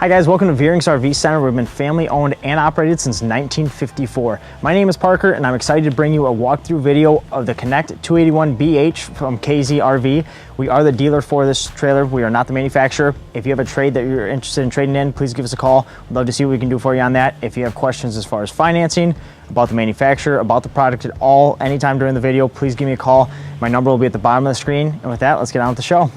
Hi guys, welcome to Veurink's RV Center. We've been family owned and operated since 1954. My name is Parker and I'm excited to bring you a walkthrough video of the Connect 281BH from KZ RV. We are the dealer for this trailer. We are not the manufacturer. If you have a trade that you're interested in trading in, please give us a call. We'd love to see what we can do for you on that. If you have questions as far as financing, about the manufacturer, about the product at all, anytime during the video, please give me a call. My number will be at the bottom of the screen. And with that, let's get on with the show.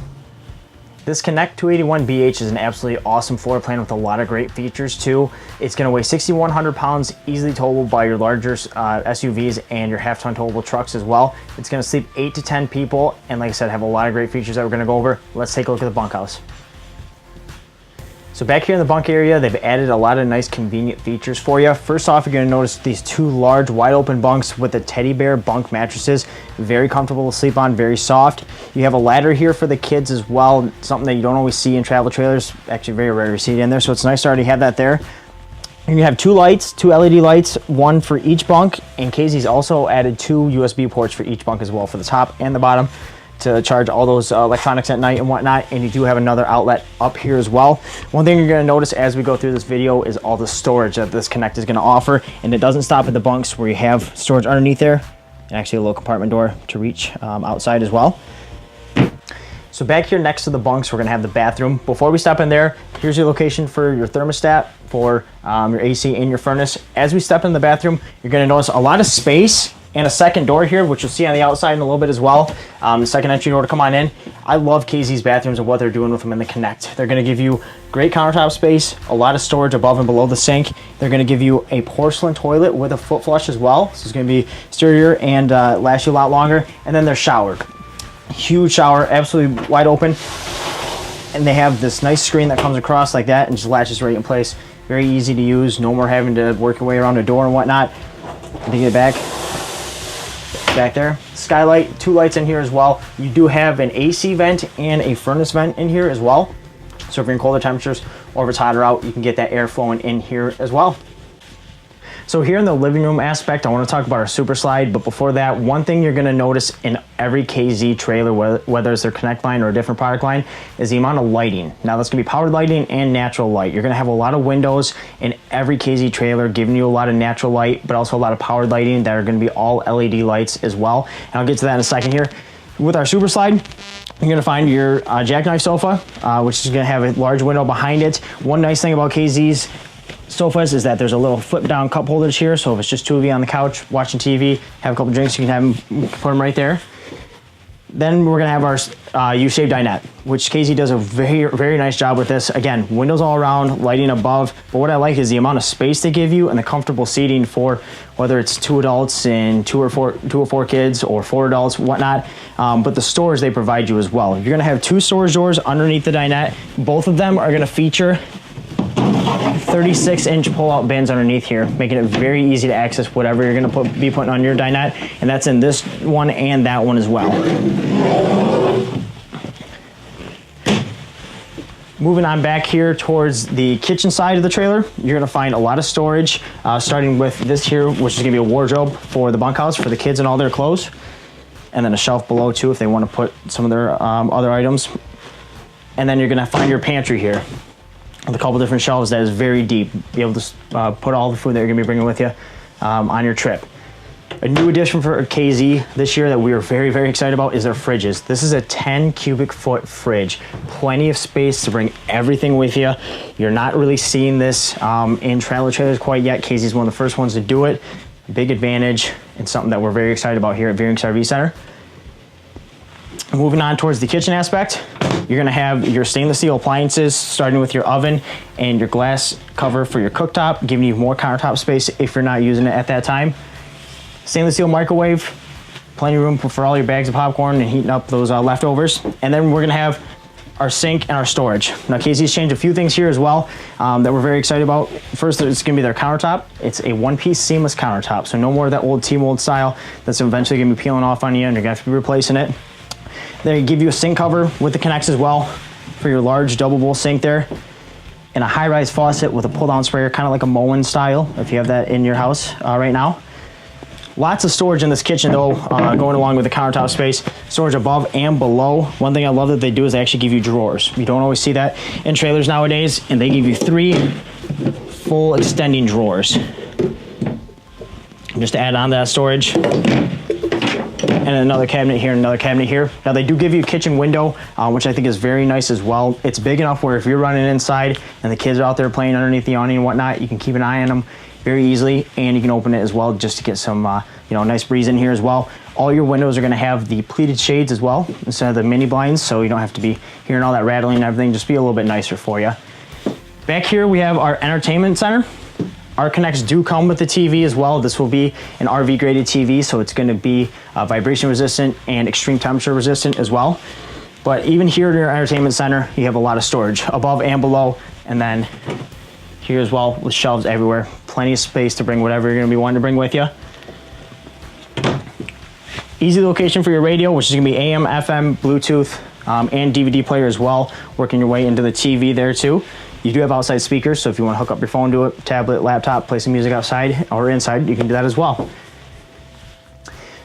This Connect 281BH is an absolutely awesome floor plan with a lot of great features too. It's going to weigh 6,100 pounds, easily towable by your larger SUVs and your half-ton towable trucks as well. It's going to sleep 8 to 10 people, and like I said, have a lot of great features that we're going to go over. Let's take a look at the bunk house. So back here in the bunk area, they've added a lot of nice convenient features for you. First off, you're going to notice these two large wide open bunks with the teddy bear bunk mattresses. Very comfortable to sleep on, very soft. You have a ladder here for the kids as well, something that you don't always see in travel trailers. Actually very rare to see it in there, so it's nice to already have that there. And you have two lights, two LED lights, one for each bunk, and KZ's also added two USB ports for each bunk as well, for the top and the bottom, to charge all those electronics at night and whatnot. And you do have another outlet up here as well. One thing you're going to notice as we go through this video is all the storage that this Connect is going to offer, and it doesn't stop at the bunks where you have storage underneath there, and actually a little compartment door to reach outside as well. So back here next to the bunks, we're going to have the bathroom. Before we step in there, here's your location for your thermostat, for your AC and your furnace. As we step in the bathroom, you're going to notice a lot of space and a second door here, which you'll see on the outside in a little bit as well. The second entry door to come on in. I love KZ's bathrooms and what they're doing with them in the Connect. They're going to give you great countertop space, a lot of storage above and below the sink. They're going to give you a porcelain toilet with a foot flush as well. So it's going to be sturdier and last you a lot longer. And then their shower. Huge shower, absolutely wide open. And they have this nice screen that comes across like that and just latches right in place. Very easy to use. No more having to work your way around the door and whatnot. To get it back there. Skylight, two lights in here as well. You do have an AC vent and a furnace vent in here as well. So if you're in colder temperatures or if it's hotter out, you can get that air flowing in here as well. So here in the living room aspect, I want to talk about our super slide, but before that, one thing you're going to notice in every KZ trailer, whether it's their Connect line or a different product line, is the amount of lighting. Now that's going to be powered lighting and natural light. You're going to have a lot of windows in every KZ trailer, giving you a lot of natural light, but also a lot of powered lighting that are going to be all LED lights as well. And I'll get to that in a second here. With our super slide, you're going to find your jackknife sofa, which is going to have a large window behind it. One nice thing about KZ's sofas is that there's a little flip down cup holders here, so if it's just two of you on the couch watching TV, have a couple drinks, you can have them, put them right there. Then we're gonna have our U-shaped dinette, which KZ does a very nice job with this. Again, windows all around, lighting above, but what I like is the amount of space they give you and the comfortable seating for whether it's two adults and two or four kids, or four adults, whatnot. But the storage they provide you as well. You're gonna have two storage doors underneath the dinette. Both of them are gonna feature 36-inch pull-out bins underneath here, making it very easy to access whatever you're going to be putting on your dinette, and that's in this one and that one as well. Moving on back here towards the kitchen side of the trailer, you're going to find a lot of storage, starting with this here, which is going to be a wardrobe for the bunkhouse for the kids and all their clothes, and then a shelf below too if they want to put some of their other items. And then you're going to find your pantry here with a couple different shelves that is very deep. Be able to put all the food that you're gonna be bringing with you on your trip. A new addition for KZ this year that we are very excited about is their fridges. This is a 10 cubic foot fridge. Plenty of space to bring everything with you. You're not really seeing this in trailer trailers quite yet. KZ is one of the first ones to do it. Big advantage and something that we're very excited about here at Veurink's RV Center. Moving on towards the kitchen aspect, you're gonna have your stainless steel appliances, starting with your oven and your glass cover for your cooktop, giving you more countertop space if you're not using it at that time. Stainless steel microwave, plenty of room for all your bags of popcorn and heating up those leftovers. And then we're gonna have our sink and our storage. Now KZ's changed a few things here as well that we're very excited about. First, it's gonna be their countertop. It's a one-piece seamless countertop, so no more of that old T-mold style that's eventually gonna be peeling off on you and you're gonna have to be replacing it. They give you a sink cover with the Connects as well for your large double bowl sink there, and a high-rise faucet with a pull-down sprayer, kind of like a Moen style if you have that in your house right now. Lots of storage in this kitchen though, going along with the countertop space. Storage above and below. One thing I love that they do is they actually give you drawers. You don't always see that in trailers nowadays, and they give you 3 full extending drawers. Just to add on to that storage. And another cabinet here and another cabinet here. Now they do give you a kitchen window, which I think is very nice as well. It's big enough where if you're running inside and the kids are out there playing underneath the awning and whatnot, you can keep an eye on them very easily, and you can open it as well just to get some nice breeze in here as well. All your windows are going to have the pleated shades as well instead of the mini blinds, so you don't have to be hearing all that rattling and everything. Just be a little bit nicer for you. Back here we have our entertainment center. Our Connects do come with the TV as well. This will be an RV graded TV, so it's going to be vibration resistant and extreme temperature resistant as well. But even here in your entertainment center, you have a lot of storage above and below, and then here as well with shelves everywhere. Plenty of space to bring whatever you're going to be wanting to bring with you. Easy location for your radio, which is going to be AM, FM, Bluetooth, and DVD player as well. Working your way into the TV there too. You do have outside speakers, so if you want to hook up your phone to it, tablet, laptop, play some music outside or inside, you can do that as well.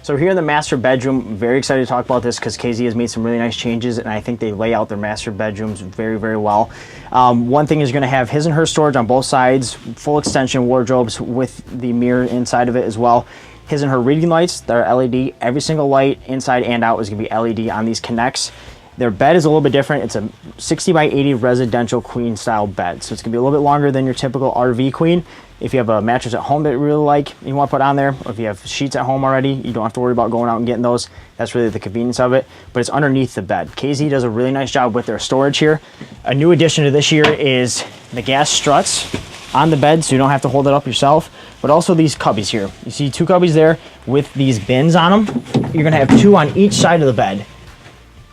So here in the master bedroom, very excited to talk about this because KZ has made some really nice changes, and I think they lay out their master bedrooms very, very well. One thing is you're going to have his and her storage on both sides, full extension wardrobes with the mirror inside of it as well. His and her reading lights, they're LED. Every single light inside and out is going to be LED on these Connects. Their bed is a little bit different. It's a 60 by 80 residential queen style bed. So it's gonna be a little bit longer than your typical RV queen. If you have a mattress at home that you really like, you wanna put on there, or if you have sheets at home already, you don't have to worry about going out and getting those. That's really the convenience of it, but it's underneath the bed. KZ does a really nice job with their storage here. A new addition to this year is the gas struts on the bed, so you don't have to hold it up yourself, but also these cubbies here. You see 2 cubbies there with these bins on them. You're gonna have 2 on each side of the bed.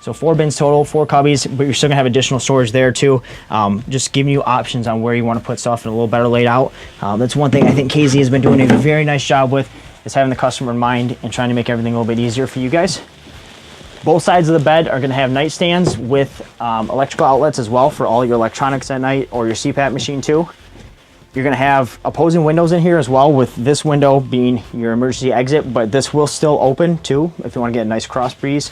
So 4 bins total, 4 cubbies, but you're still gonna have additional storage there too. Just giving you options on where you wanna put stuff and a little better laid out. That's one thing I think KZ has been doing a very nice job with, is having the customer in mind and trying to make everything a little bit easier for you guys. Both sides of the bed are gonna have nightstands with electrical outlets as well for all your electronics at night, or your CPAP machine too. You're gonna have opposing windows in here as well, with this window being your emergency exit, but this will still open too if you wanna get a nice cross breeze.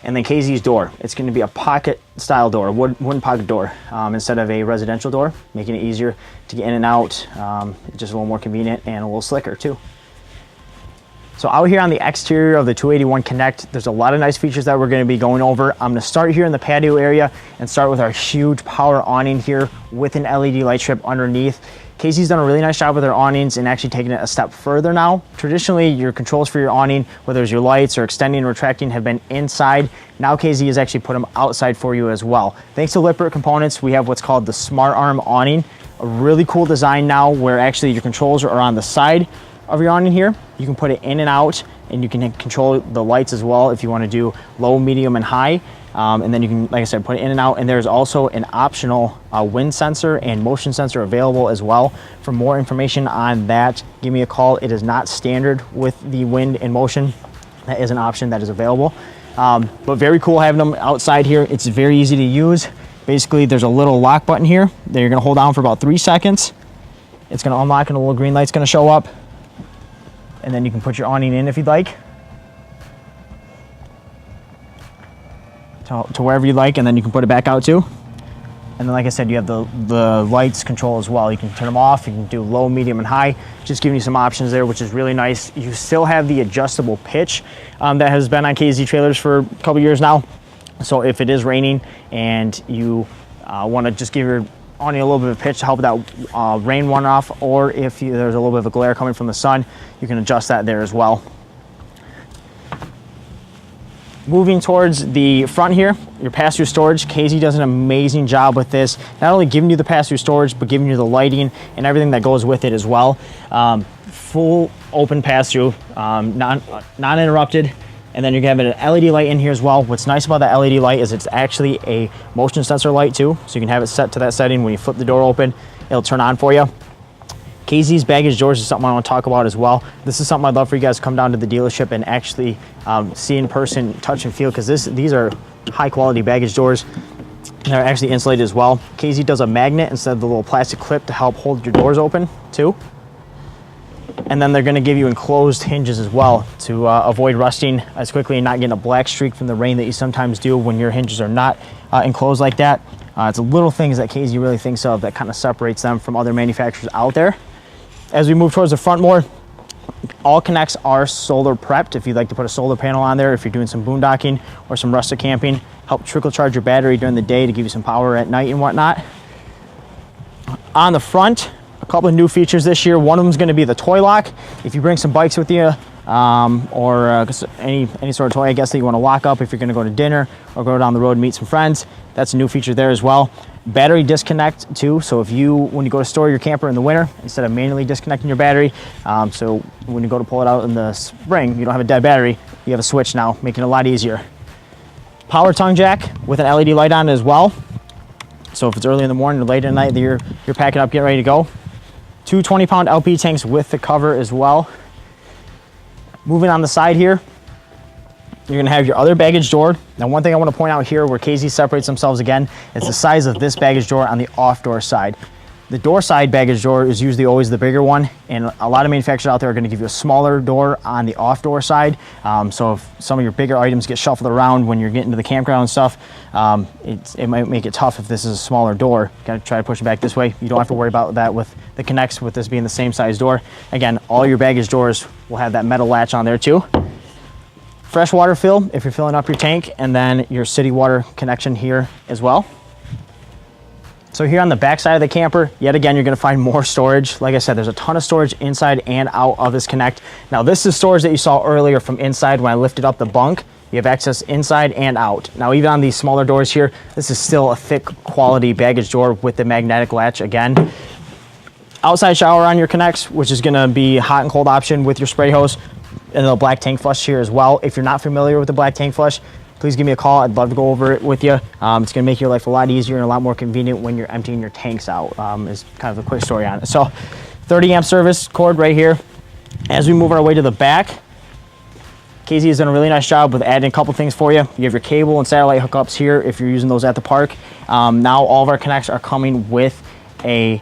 And then KZ's door, it's going to be a pocket style door, wooden pocket door, instead of a residential door, making it easier to get in and out, just a little more convenient and a little slicker too. So out here on the exterior of the 281 Connect, there's a lot of nice features that we're going to be going over. I'm going to start here in the patio area and start with our huge power awning here with an LED light strip underneath. KZ's done a really nice job with their awnings and actually taking it a step further now. Traditionally, your controls for your awning, whether it's your lights or extending and retracting, have been inside. Now KZ has actually put them outside for you as well. Thanks to Lippert Components, we have what's called the Smart Arm awning. A really cool design now where actually your controls are on the side of your awning here. You can put it in and out, and you can control the lights as well if you want to do low, medium, and high. And then you can, like I said, put it in and out. And there's also an optional wind sensor and motion sensor available as well. For more information on that, give me a call. It is not standard with the wind and motion. That is an option that is available. But very cool having them outside here. It's very easy to use. Basically, there's a little lock button here that you're going to hold down for about 3 seconds. It's going to unlock and a little green light's going to show up. And then you can put your awning in if you'd like. To wherever you like, and then you can put it back out too. And then, like I said, you have the lights control as well. You can turn them off, you can do low, medium, and high. Just giving you some options there, which is really nice. You still have the adjustable pitch that has been on KZ trailers for a couple years now. So if it is raining and you want to just give your awning a little bit of pitch to help with that rain runoff, or if there's a little bit of a glare coming from the sun, you can adjust that there as well. Moving towards the front here, your pass-through storage. KZ does an amazing job with this, not only giving you the pass-through storage, but giving you the lighting and everything that goes with it as well. Full open pass-through, non-interrupted. And then you're gonna have an LED light in here as well. What's nice about that LED light is it's actually a motion sensor light too. So you can have it set to that setting. When you flip the door open, it'll turn on for you. KZ's baggage doors is something I want to talk about as well. This is something I'd love for you guys to come down to the dealership and actually see in person, touch and feel, because these are high quality baggage doors. They're actually insulated as well. KZ does a magnet instead of the little plastic clip to help hold your doors open too. And then they're going to give you enclosed hinges as well to avoid rusting as quickly and not getting a black streak from the rain that you sometimes do when your hinges are not enclosed like that. It's little things that KZ really thinks of that kind of separates them from other manufacturers out there. As we move towards the front more, all connects are solar prepped. If you'd like to put a solar panel on there, if you're doing some boondocking or some rustic camping, help trickle charge your battery during the day to give you some power at night and whatnot. On the front, a couple of new features this year. One of them is going to be the toy lock. If you bring some bikes with you or any sort of toy, I guess, that you want to lock up if you're going to go to dinner or go down the road and meet some friends, that's a new feature there as well. Battery disconnect too, so if when you go to store your camper in the winter, instead of manually disconnecting your battery, so when you go to pull it out in the spring, you don't have a dead battery, you have a switch now, making it a lot easier. Power tongue jack with an LED light on it as well. So if it's early in the morning or late at night that you're packing up, getting ready to go. 2 20-pound LP tanks with the cover as well. Moving on the side here, you're going to have your other baggage door. Now, one thing I want to point out here where KZ separates themselves again, is the size of this baggage door on the off-door side. The door side baggage door is usually always the bigger one, and a lot of manufacturers out there are going to give you a smaller door on the off-door side. So if some of your bigger items get shuffled around when you're getting to the campground and stuff, it might make it tough if this is a smaller door. Got to try to push it back this way. You don't have to worry about that with the connects, with this being the same size door. Again, all your baggage doors will have that metal latch on there too. Fresh water fill if you're filling up your tank, and then your city water connection here as well. So here on the back side of the camper, yet again, you're going to find more storage. Like I said, there's a ton of storage inside and out of this Connect. Now, this is storage that you saw earlier from inside when I lifted up the bunk. You have access inside and out. Now, even on these smaller doors here, this is still a thick quality baggage door with the magnetic latch again. Outside shower on your Connects, which is going to be hot and cold option with your spray hose, and the black tank flush here as well. If you're not familiar with the black tank flush, please give me a call. I'd love to go over it with you. It's going to make your life a lot easier and a lot more convenient when you're emptying your tanks out, is kind of a quick story on it. So 30 amp service cord right here. As we move our way to the back, KZ has done a really nice job with adding a couple things for you. You have your cable and satellite hookups here if you're using those at the park. Now all of our Connects are coming with a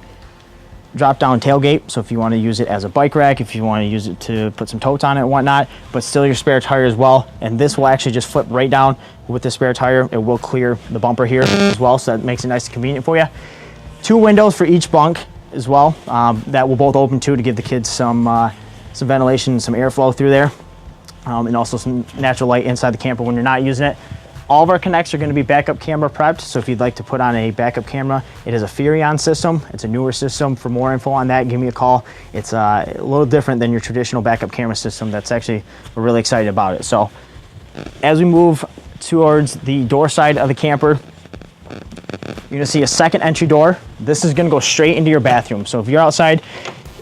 drop down tailgate, so if you want to use it as a bike rack, if you want to use it to put some totes on it and whatnot, but still your spare tire as well. And this will actually just flip right down with the spare tire. It will clear the bumper here as well, so that makes it nice and convenient for you. 2 windows for each bunk as well, that will both open too, to give the kids some ventilation, some airflow through there, and also some natural light inside the camper when you're not using it. All of our Connects are going to be backup camera prepped, so if you'd like to put on a backup camera, it is a Veurink system. It's a newer system. For more info on that, give me a call. It's a little different than your traditional backup camera system. We're really excited about it. So as we move towards the door side of the camper, you're going to see a second entry door. This is going to go straight into your bathroom. So if you're outside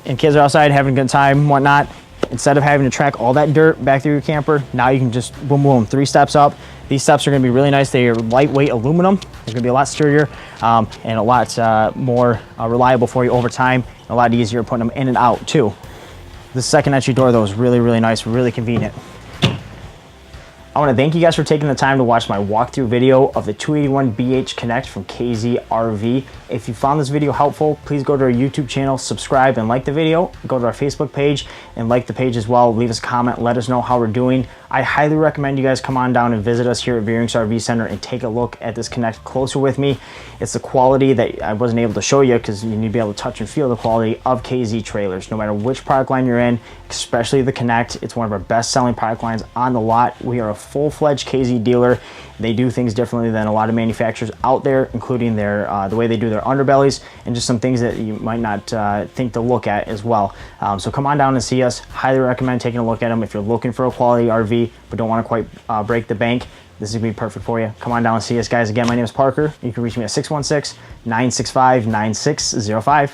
and kids are outside having a good time and whatnot, instead of having to track all that dirt back through your camper, now you can just boom, boom, 3 steps up. These steps are going to be really nice. They are lightweight aluminum. They're going to be a lot sturdier and a lot more reliable for you over time, and a lot easier putting them in and out too. The second entry door though is really, really nice, really convenient. I want to thank you guys for taking the time to watch my walkthrough video of the 281BH Connect from KZ RV. If you found this video helpful, please go to our YouTube channel, subscribe and like the video. Go to our Facebook page and like the page as well. Leave us a comment, let us know how we're doing. I highly recommend you guys come on down and visit us here at Veurink's RV Center and take a look at this Connect closer with me. It's the quality that I wasn't able to show you because you need to be able to touch and feel the quality of KZ trailers. No matter which product line you're in, especially the Connect, it's one of our best selling product lines on the lot. We are a full-fledged KZ dealer. They do things differently than a lot of manufacturers out there, including their the way they do their underbellies and just some things that you might not think to look at as well. So come on down and see us. Highly recommend taking a look at them if you're looking for a quality RV but don't want to quite break the bank. This is going to be perfect for you. Come on down and see us, guys. Again, my name is Parker. You can reach me at 616-965-9605.